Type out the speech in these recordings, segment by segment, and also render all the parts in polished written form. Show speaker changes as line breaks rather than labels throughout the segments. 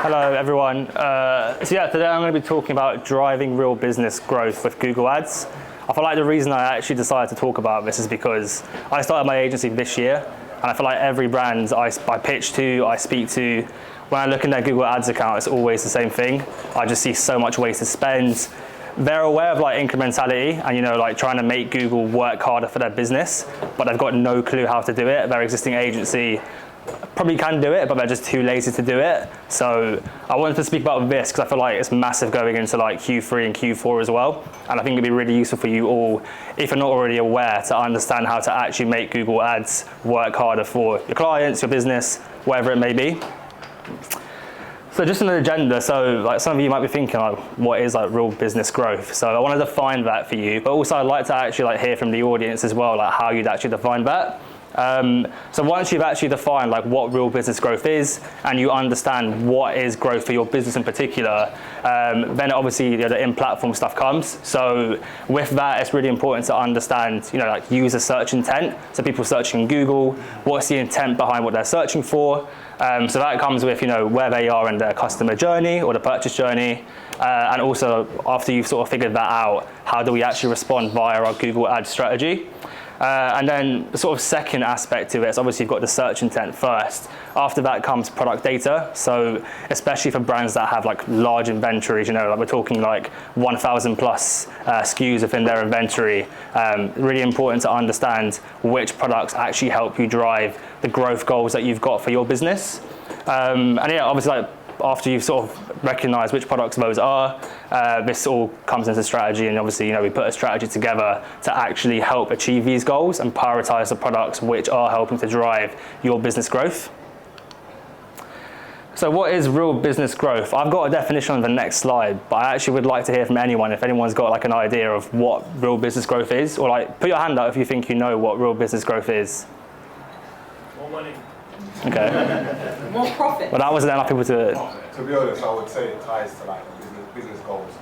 Hello everyone. Today I'm going to be talking about driving real business growth with Google Ads. I feel like the reason I actually decided to talk about this is because I started my agency this year, and I feel like every brand I pitch to, I speak to, when I look in their Google Ads account, it's always the same thing. I just see so much wasted spend. They're aware of like incrementality and like trying to make Google work harder for their business, but they've got no clue how to do it. Their existing agency probably can do it, but they're just too lazy to do it. So I wanted to speak about this because I feel like it's massive going into like Q3 and Q4 as well. And I think it'd be really useful for you all, if you're not already aware, to understand how to actually make Google Ads work harder for your clients, your business, whatever it may be. So just an agenda, so like some of you might be thinking, like, what is like real business growth? So I want to define that for you, but also I'd like to actually like hear from the audience as well, like how you'd actually define that. So once you've actually defined like what real business growth is, and you understand what is growth for your business in particular, then obviously the in-platform stuff comes. So with that, it's really important to understand, like user search intent. So people searching in Google, what's the intent behind what they're searching for? So that comes with where they are in their customer journey or the purchase journey, and also after you've sort of figured that out, how do we actually respond via our Google Ads strategy? And then the sort of second aspect to it is obviously you've got the search intent first. After that comes product data. So especially for brands that have like large inventories, like we're talking like 1,000 plus SKUs within their inventory. Really important to understand which products actually help you drive the growth goals that you've got for your business. Obviously like after you've sort of recognized which products those are, this all comes into strategy, and obviously we put a strategy together to actually help achieve these goals and prioritize the products which are helping to drive your business growth. So what is real business growth? I've got a definition on the next slide, but I actually would like to hear from anyone if anyone's got like an idea of what real business growth is, or like put your hand up if you think you know what real business growth is.
More money.
Okay.
More profit.
But that wasn't enough people to.
To be honest, I would say it ties to like business goals.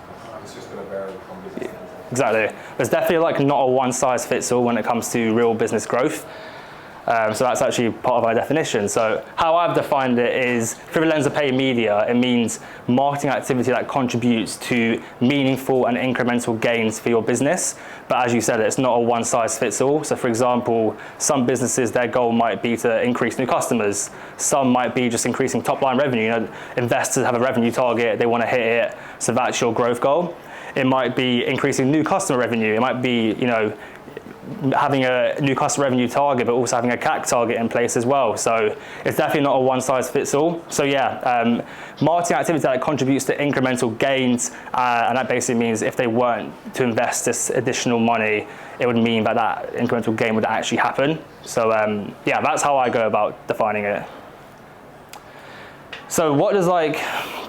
It's just going to vary from business to business.
Exactly. There's definitely like not a one size fits all when it comes to real business growth. So that's actually part of our definition. So how I've defined it is, through the lens of paid media, it means marketing activity that contributes to meaningful and incremental gains for your business. But as you said, it's not a one size fits all. So for example, some businesses, their goal might be to increase new customers. Some might be just increasing top line revenue. Investors have a revenue target, they want to hit it. So that's your growth goal. It might be increasing new customer revenue. It might be, having a new customer revenue target, but also having a CAC target in place as well. So it's definitely not a one size fits all. So marketing activity that contributes to incremental gains, and that basically means if they weren't to invest this additional money, it would mean that incremental gain would actually happen. So that's how I go about defining it. So what does like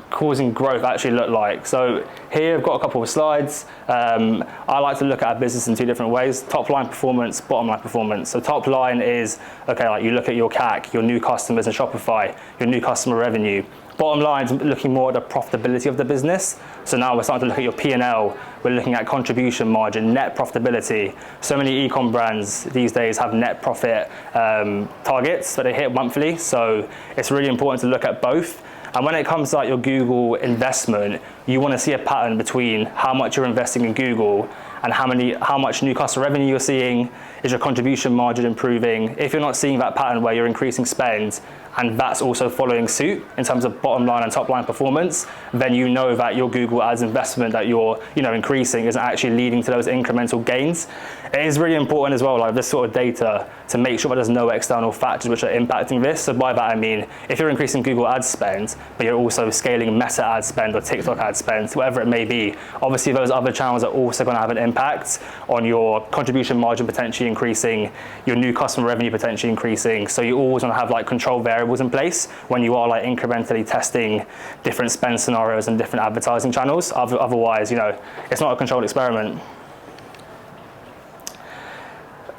causing growth actually look like? So here I've got a couple of slides. I like to look at our business in two different ways: top line performance, bottom line performance. So top line is, like you look at your CAC, your new customers in Shopify, your new customer revenue. Bottom line is looking more at the profitability of the business. So now we're starting to look at your P&L. We're looking at contribution margin, net profitability. So many e-com brands these days have net profit targets that they hit monthly. So it's really important to look at both. And when it comes to like your Google investment, you want to see a pattern between how much you're investing in Google and how much new customer revenue you're seeing. Is your contribution margin improving? If you're not seeing that pattern where you're increasing spend, and that's also following suit in terms of bottom line and top line performance, then you know that your Google Ads investment that you're increasing is actually leading to those incremental gains. It is really important as well, like this sort of data, to make sure that there's no external factors which are impacting this. So by that I mean, if you're increasing Google Ads spend, but you're also scaling Meta ad spend or TikTok ad spend, whatever it may be, obviously those other channels are also going to have an impact on your contribution margin potentially increasing, your new customer revenue potentially increasing. So you always want to have like control variables in place when you are like incrementally testing different spend scenarios and different advertising channels. Otherwise, it's not a controlled experiment.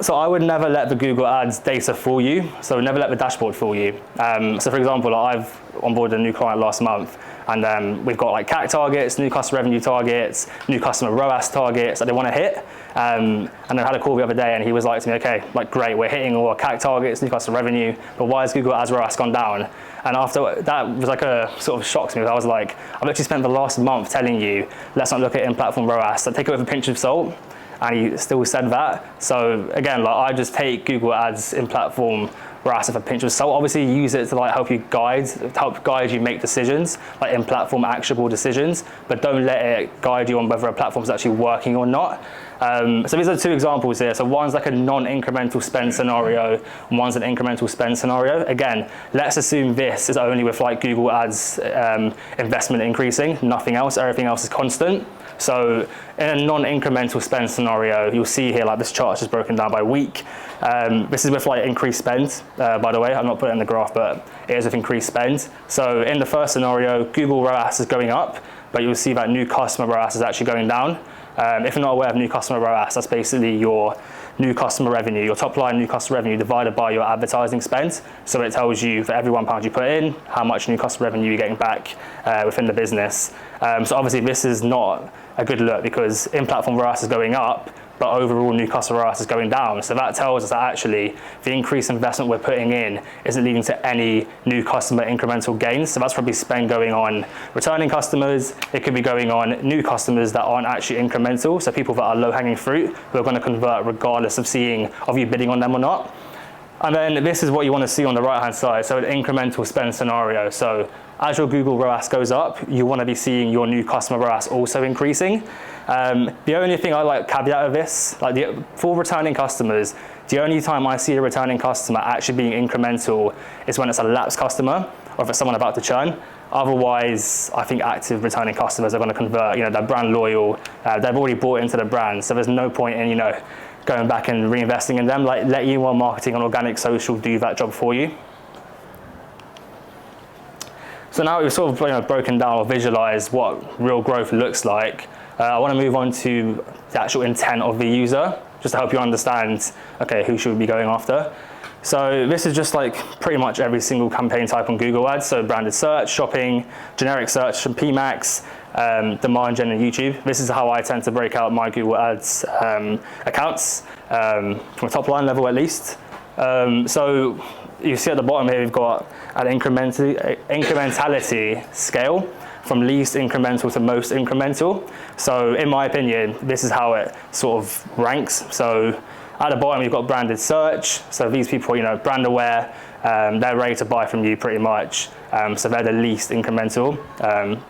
So I would never let the Google Ads data fool you. So never let the dashboard fool you. So for example, I've onboarded a new client last month, And we've got like CAC targets, new customer revenue targets, new customer ROAS targets that they want to hit. And I had a call the other day and he was like to me, okay, like great, we're hitting all our CAC targets, new customer revenue, but why has Google Ads ROAS gone down? And after that was like a sort of shock to me. I was like, I've actually spent the last month telling you, let's not look at in-platform ROAS, so take it with a pinch of salt. And he still said that. So again, like I just take Google Ads in-platform ROAS with a pinch of salt. Obviously use it to like help guide you make decisions, like in-platform actionable decisions, but don't let it guide you on whether a platform is actually working or not. So these are two examples here. So one's like a non-incremental spend scenario, and one's an incremental spend scenario. Again, let's assume this is only with like Google Ads investment increasing, nothing else, everything else is constant. So in a non-incremental spend scenario, you'll see here like this chart is broken down by week. This is with like increased spend, by the way. I'm not putting it in the graph, but it is with increased spend. So in the first scenario, Google ROAS is going up, but you'll see that new customer ROAS is actually going down. If you're not aware of new customer ROAS, that's basically your new customer revenue, your top line new customer revenue divided by your advertising spend. So it tells you for every £1 you put in, how much new customer revenue you're getting back within the business. So obviously this is not a good look because in-platform ROAS is going up, but overall new customer ROAS is going down. So that tells us that actually the increased investment we're putting in isn't leading to any new customer incremental gains. So that's probably spend going on returning customers. It could be going on new customers that aren't actually incremental. So people that are low hanging fruit who are going to convert regardless of you bidding on them or not. And then this is what you want to see on the right hand side. So an incremental spend scenario. So as your Google ROAS goes up, you want to be seeing your new customer ROAS also increasing. The only thing I like caveat of this, like for returning customers, the only time I see a returning customer actually being incremental is when it's a lapsed customer or if it's someone about to churn. Otherwise, I think active returning customers are going to convert, they're brand loyal, they've already bought into the brand. So there's no point in, going back and reinvesting in them. Like let email marketing and organic social do that job for you. So now we've sort of broken down or visualized what real growth looks like. I want to move on to the actual intent of the user, just to help you understand, okay, who should we be going after. So this is just like pretty much every single campaign type on Google Ads. So branded search, shopping, generic search from PMax, demand gen and YouTube. This is how I tend to break out my Google Ads accounts, from a top line level at least. So you see at the bottom here, we've got an incrementality scale from least incremental to most incremental. So in my opinion, this is how it sort of ranks. So at the bottom, you've got branded search. So these people, brand aware, they're ready to buy from you pretty much. So they're the least incremental.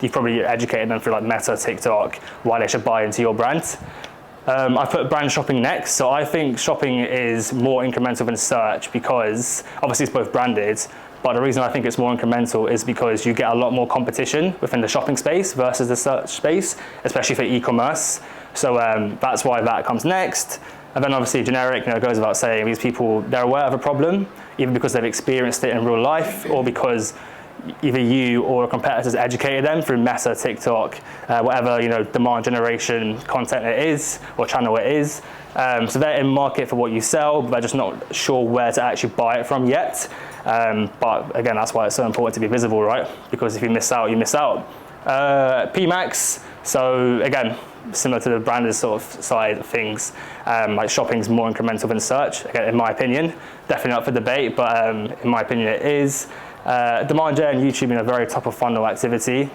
You've probably educated them through like Meta, TikTok, why they should buy into your brand. I put brand shopping next. So I think shopping is more incremental than search because obviously it's both branded, but the reason I think it's more incremental is because you get a lot more competition within the shopping space versus the search space, especially for e-commerce. So that's why that comes next. And then obviously generic, it goes without saying, these people, they're aware of a problem, either because they've experienced it in real life or because either you or competitors educated them through Meta, TikTok, whatever demand generation content it is or channel it is. So they're in market for what you sell, but they're just not sure where to actually buy it from yet. But again, that's why it's so important to be visible, right? Because if you miss out, you miss out. PMax, so again, similar to the branded sort of side of things, like shopping's more incremental than search, again, in my opinion. Definitely up for debate, but in my opinion it is. Demand gen and YouTube a very top of funnel activity.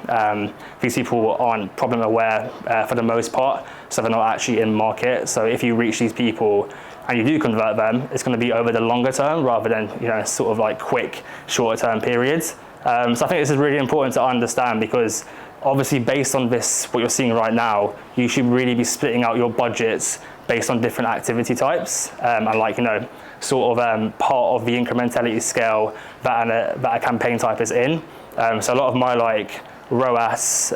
These people aren't problem aware for the most part, so they're not actually in market. So if you reach these people and you do convert them, it's going to be over the longer term rather than sort of like quick shorter term periods. So I think this is really important to understand because obviously based on this, what you're seeing right now, you should really be splitting out your budgets based on different activity types and like sort of part of the incrementality scale that a campaign type is in. So a lot of my like ROAS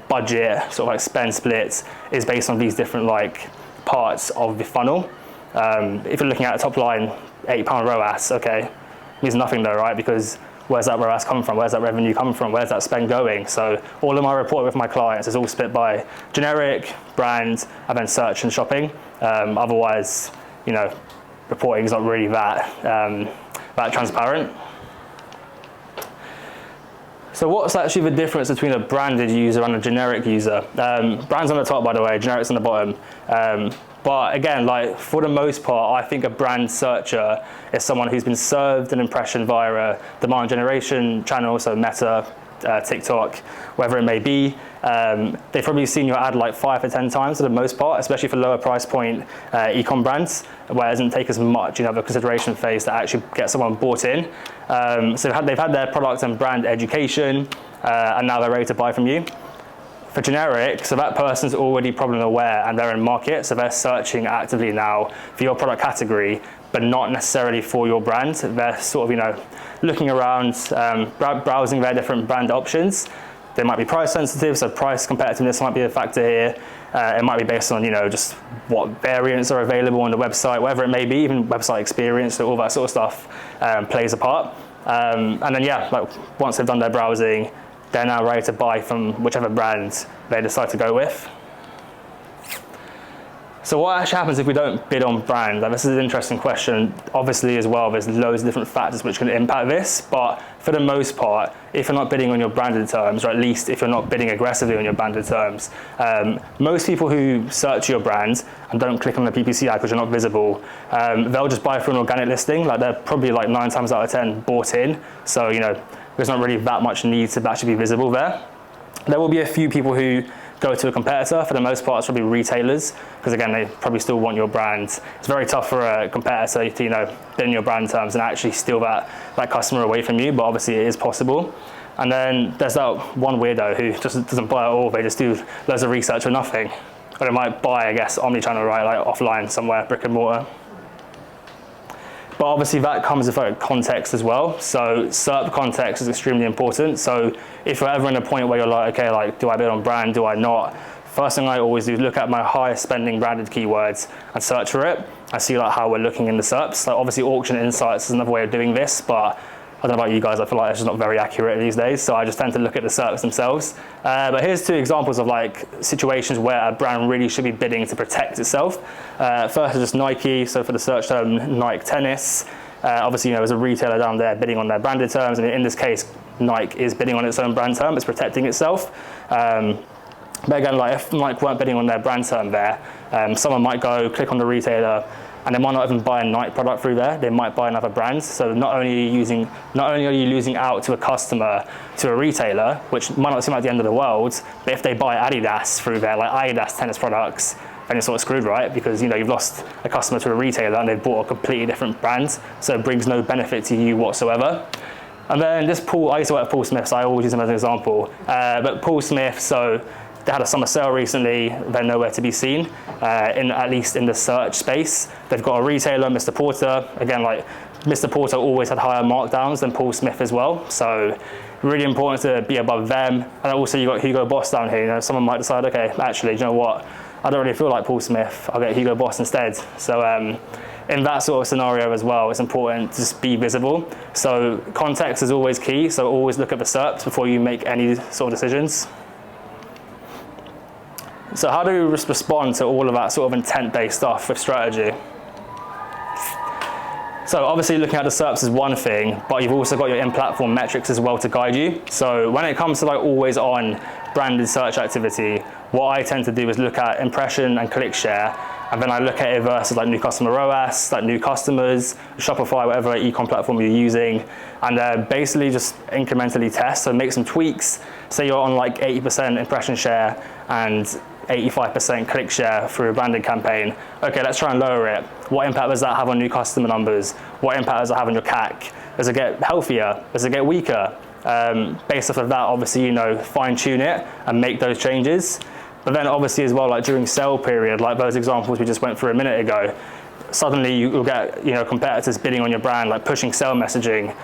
budget sort of like spend splits is based on these different like parts of the funnel. If you're looking at a top line £8 ROAS, okay, means nothing though, right? Because where's that ROAS come from? Where's that revenue come from? Where's that spend going? So all of my reporting with my clients is all split by generic, brand, and then search and shopping. Otherwise, reporting is not really that transparent. So what's actually the difference between a branded user and a generic user? Brand's on the top, by the way, generic's on the bottom. But again, like for the most part, I think a brand searcher is someone who's been served an impression via a demand generation channel, so Meta, TikTok, wherever it may be. They've probably seen your ad like 5 to 10 times for the most part, especially for lower price point e-com brands, where it doesn't take as much, the consideration phase to actually get someone bought in. So they've had their product and brand education, and now they're ready to buy from you. For generic, so that person's already problem aware and they're in market, so they're searching actively now for your product category, but not necessarily for your brand. They're sort of, looking around, browsing their different brand options. They might be price sensitive, so price competitiveness might be a factor here. It might be based on, just what variants are available on the website, whatever it may be, even website experience, so all that sort of stuff plays a part. And then, like once they've done their browsing, they're now ready to buy from whichever brand they decide to go with. So what actually happens if we don't bid on brand? This is an interesting question. Obviously as well, there's loads of different factors which can impact this, but for the most part, if you're not bidding on your branded terms, or at least if you're not bidding aggressively on your branded terms, most people who search your brand and don't click on the PPC ad because you're not visible, they'll just buy through an organic listing. Like they're probably like 9 times out of 10 bought in. So, there's not really that much need to actually be visible there. There will be a few people who go to a competitor. For the most part, it's probably retailers, because again, they probably still want your brand. It's very tough for a competitor to, bid in your brand terms and actually steal that customer away from you, but obviously it is possible. And then there's that one weirdo who just doesn't buy at all. They just do loads of research for nothing. Or they might buy, I guess, omnichannel, right, like offline somewhere, brick and mortar. But obviously that comes with context as well. So SERP context is extremely important. So if you're ever in a point where you're like, okay, like, do I bid on brand, do I not? First thing I always do is look at my highest spending branded keywords and search for it. I see like how we're looking in the SERPs. Like obviously auction insights is another way of doing this, but I don't know about you guys, I feel like it's just not very accurate these days, so I just tend to look at the SERPs themselves. But here's 2 examples of like situations where a brand really should be bidding to protect itself. First is just Nike, so for the search term Nike tennis. Obviously, there's a retailer down there bidding on their branded terms, and in this case, Nike is bidding on its own brand term, it's protecting itself. But again, like if Nike weren't bidding on their brand term there, someone might go click on the retailer, and they might not even buy a Nike product through there, they might buy another brand. So not only are you losing out to a customer, to a retailer, which might not seem like the end of the world, but if they buy Adidas through there, like Adidas tennis products, then you're sort of screwed, right? Because you've lost a customer to a retailer and they've bought a completely different brand, so it brings no benefit to you whatsoever. And then this Paul, I used to work at Paul Smith, so I always use him as an example. But Paul Smith, so they had a summer sale recently, they're nowhere to be seen, at least in the search space. They've got a retailer, Mr. Porter. Again, like Mr. Porter always had higher markdowns than Paul Smith as well. So really important to be above them. And also you got Hugo Boss down here. Someone might decide, okay, actually, do you know what? I don't really feel like Paul Smith, I'll get Hugo Boss instead. So in that sort of scenario as well, it's important to just be visible. So context is always key. So always look at the SERPs before you make any sort of decisions. So how do we respond to all of that sort of intent-based stuff with strategy? So obviously looking at the SERPs is one thing, but you've also got your in-platform metrics as well to guide you. So when it comes to like always on branded search activity, what I tend to do is look at impression and click share, and then I look at it versus like new customer ROAS, like new customers, Shopify, whatever e-com platform you're using, and basically just incrementally test, so make some tweaks. Say you're on like 80% impression share and 85% click share through a branded campaign. Okay, let's try and lower it. What impact does that have on new customer numbers? What impact does it have on your CAC? Does it get healthier? Does it get weaker? Based off of that, obviously, fine tune it and make those changes. But then obviously as well, like during sale period, like those examples we just went through a minute ago, suddenly you'll get competitors bidding on your brand, like pushing sale messaging.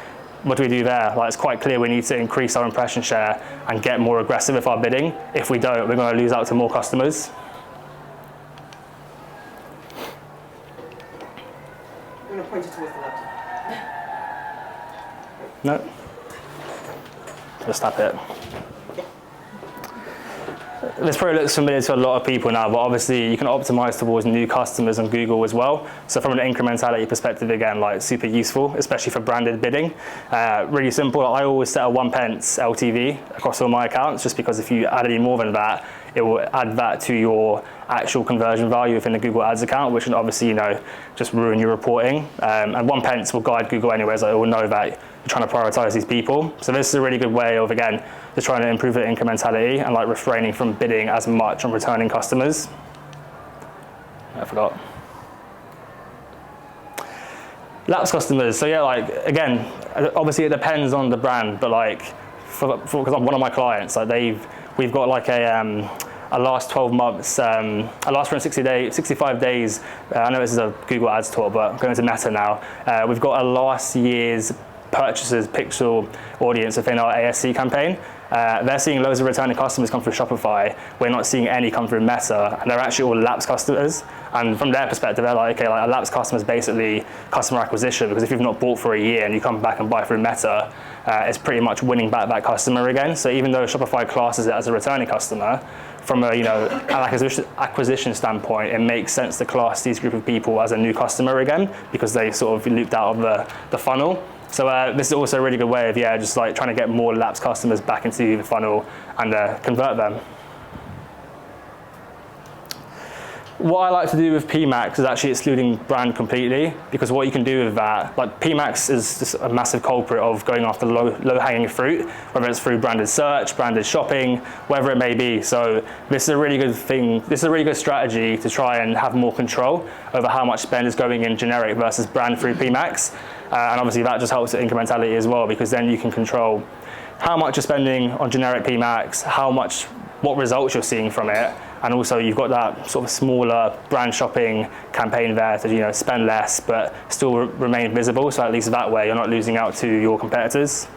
What do we do there? Like it's quite clear we need to increase our impression share and get more aggressive with our bidding. If we don't, we're going to lose out to more customers.
I'm going to point you towards the laptop.
No. Just tap it. this probably looks familiar to a lot of people now, but obviously you can optimize towards new customers on Google as well. So from an incrementality perspective, again, like super useful, especially for branded bidding. Really simple. I always set a 1 pence LTV across all my accounts, just because if you add any more than that, it will add that to your actual conversion value within the Google Ads account, which can obviously, you know, just ruin your reporting. And 1 pence will guide Google anyways. Like, it will know that you're trying to prioritize these people. So this is a really good way of, again, just trying to improve the incrementality and like refraining from bidding as much on returning customers. I forgot. Lapsed customers. So yeah, like, again, obviously it depends on the brand, but like, because I'm one of my clients, like we've got like a last 12 months, a last 65 days. I know this is a Google Ads talk, but I'm going to Meta now. We've got a last year's purchases pixel audience within our ASC campaign. They're seeing loads of returning customers come through Shopify. We're not seeing any come through Meta, and they're actually all lapsed customers. And from their perspective, they're like, okay, like a lapsed customer is basically customer acquisition, because if you've not bought for a year and you come back and buy through Meta, it's pretty much winning back that customer again. So even though Shopify classes it as a returning customer, from a, you know, an acquisition standpoint, it makes sense to class these group of people as a new customer again, because they sort of looped out of the funnel. So this is also a really good way of, yeah, just like trying to get more lapsed customers back into the funnel and convert them. What I like to do with PMax is actually excluding brand completely, because what you can do with that, like PMax is just a massive culprit of going after low-hanging fruit, whether it's through branded search, branded shopping, whatever it may be. So this is a really good thing. This is a really good strategy to try and have more control over how much spend is going in generic versus brand through PMax. And obviously that just helps with incrementality as well, because then you can control how much you're spending on generic PMax, what results you're seeing from it, and also you've got that sort of smaller brand shopping campaign there to, you know, spend less but still remain visible. So at least that way you're not losing out to your competitors.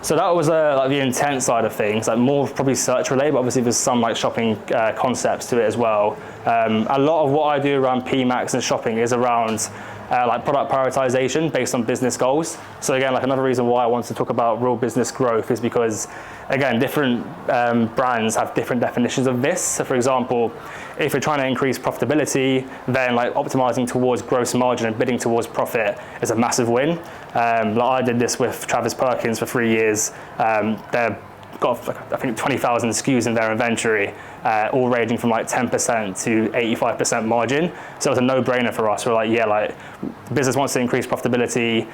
So that was like the intent side of things, like more probably search related, but obviously there's some like shopping concepts to it as well. A lot of what I do around PMax and shopping is around like product prioritization based on business goals. So again, like another reason why I want to talk about real business growth is because, again, different brands have different definitions of this. So for example, if you're trying to increase profitability, then like optimizing towards gross margin and bidding towards profit is a massive win. Like I did this with Travis Perkins for 3 years. They've got, I think, 20,000 SKUs in their inventory, all ranging from like 10% to 85% margin. So it's a no-brainer for us. We're like, yeah, like the business wants to increase profitability.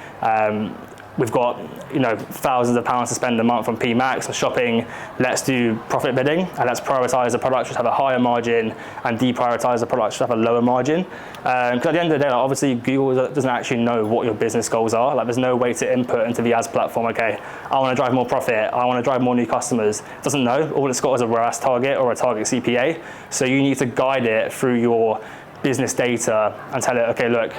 We've got, you know, thousands of pounds to spend a month on PMax and shopping. Let's do profit bidding, and let's prioritize the products which have a higher margin and deprioritize the products which have a lower margin. Because at the end of the day, like, obviously Google doesn't actually know what your business goals are. Like, there's no way to input into the ads platform, okay, I want to drive more profit, I want to drive more new customers. It doesn't know. All it's got is a ROAS target or a target CPA. So you need to guide it through your business data and tell it, okay, look,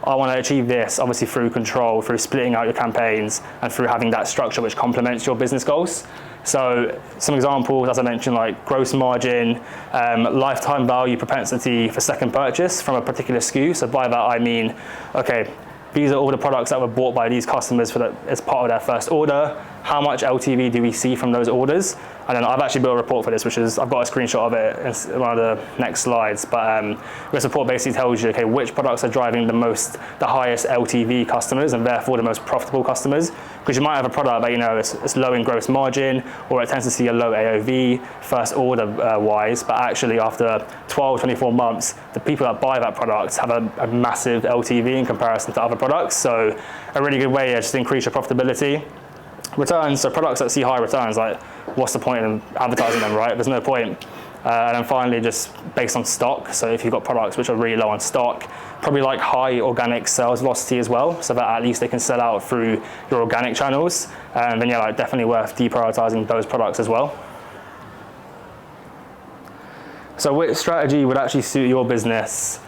I want to achieve this, obviously through control, through splitting out your campaigns, and through having that structure which complements your business goals. So some examples, as I mentioned, like gross margin, lifetime value propensity for second purchase from a particular SKU. So by that I mean, okay, these are all the products that were bought by these customers as part of their first order. How much LTV do we see from those orders? And then I've actually built a report for this, which is, I've got a screenshot of it in one of the next slides. But this report basically tells you, okay, which products are driving the highest LTV customers and therefore the most profitable customers. Because you might have a product that, you know, it's low in gross margin, or it tends to see a low AOV first order wise, but actually after 12, 24 months, the people that buy that product have a massive LTV in comparison to other products. So a really good way is just to increase your profitability. Returns, so products that see high returns, like what's the point in advertising them, right? There's no point. And then finally, just based on stock. So if you've got products which are really low on stock, probably like high organic sales velocity as well, so that at least they can sell out through your organic channels. And then yeah, like definitely worth deprioritizing those products as well. So which strategy would actually suit your business?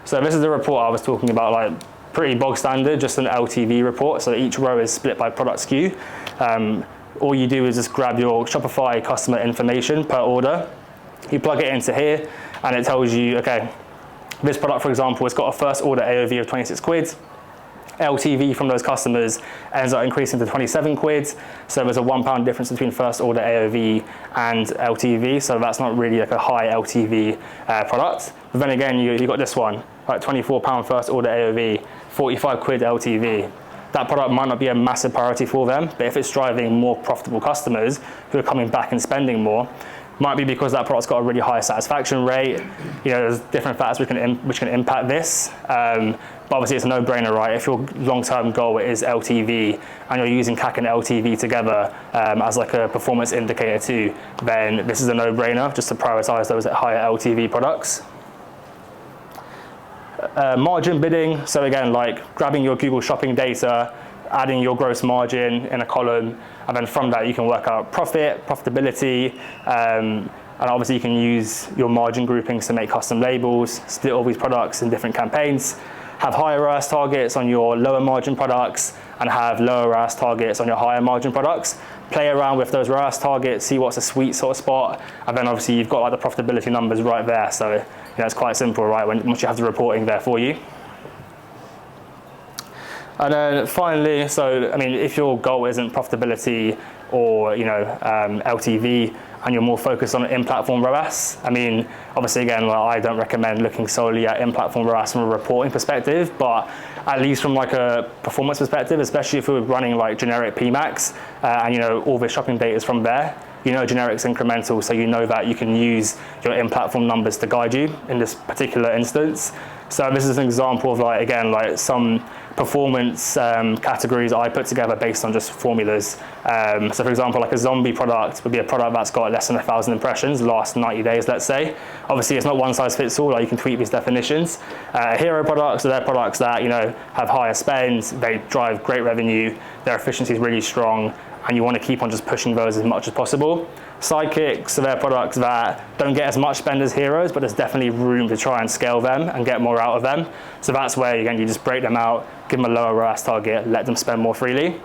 So this is the report I was talking about, like pretty bog standard, just an LTV report. So each row is split by product SKU. All you do is just grab your Shopify customer information per order. You plug it into here and it tells you, okay, this product, for example, has got a first order AOV of 26 quid. LTV from those customers ends up increasing to 27 quid. So there's a £1 difference between first order AOV and LTV. So that's not really like a high LTV product. But then again, you got this one, like £24 first order AOV, 45 quid LTV. That product might not be a massive priority for them, but if it's driving more profitable customers who are coming back and spending more, might be because that product's got a really high satisfaction rate. You know, there's different factors which can impact this. But obviously it's a no-brainer, right? If your long-term goal is LTV and you're using CAC and LTV together as like a performance indicator too, then this is a no-brainer just to prioritize those higher LTV products. Margin bidding, so again, like grabbing your Google shopping data, adding your gross margin in a column, and then from that you can work out profitability, and obviously you can use your margin groupings to make custom labels, split all these products in different campaigns, have higher ROAS targets on your lower margin products, and have lower ROAS targets on your higher margin products. Play around with those ROAS targets, see what's a sweet sort of spot, and then obviously you've got like the profitability numbers right there. So you know, it's quite simple, right? Once you have the reporting there for you. And then finally, so I mean, if your goal isn't profitability or LTV, and you're more focused on in-platform ROAS, I mean, obviously again, like, I don't recommend looking solely at in-platform ROAS from a reporting perspective, but at least from like a performance perspective, especially if we're running like generic PMax, and all the shopping data is from there. Generic's incremental, so you know that you can use your in-platform numbers to guide you in this particular instance. So this is an example of like, again, like some performance categories I put together based on just formulas. So for example, like a zombie product would be a product that's got less than 1,000 impressions last 90 days, let's say. Obviously it's not one size fits all, like you can tweak these definitions. Hero products are their products that have higher spend, they drive great revenue, their efficiency is really strong, and you want to keep on just pushing those as much as possible. Sidekicks are their products that don't get as much spend as heroes, but there's definitely room to try and scale them and get more out of them. So that's where, again, you just break them out, give them a lower ROAS target, let them spend more freely.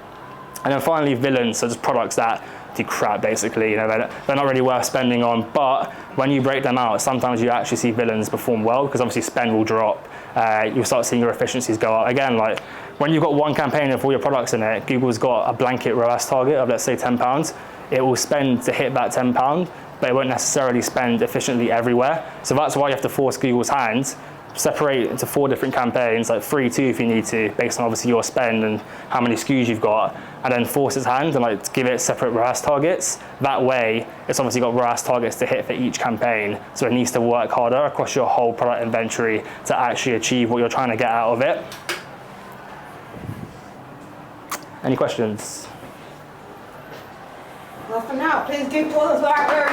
And then finally, villains, so just products that do crap, basically. They're not really worth spending on, but when you break them out, sometimes you actually see villains perform well, because obviously spend will drop. You'll start seeing your efficiencies go up. Again, like when you've got one campaign of all your products in it, Google's got a blanket ROAS target of, let's say, £10. It will spend to hit that £10, but it won't necessarily spend efficiently everywhere. So that's why you have to force Google's hand, separate into 4 different campaigns, like 3, 2 if you need to, based on obviously your spend and how many SKUs you've got, and then force its hand and like give it separate ROAS targets. That way, it's obviously got ROAS targets to hit for each campaign, so it needs to work harder across your whole product inventory to actually achieve what you're trying to get out of it. Any questions?
Well, for now, please give us our very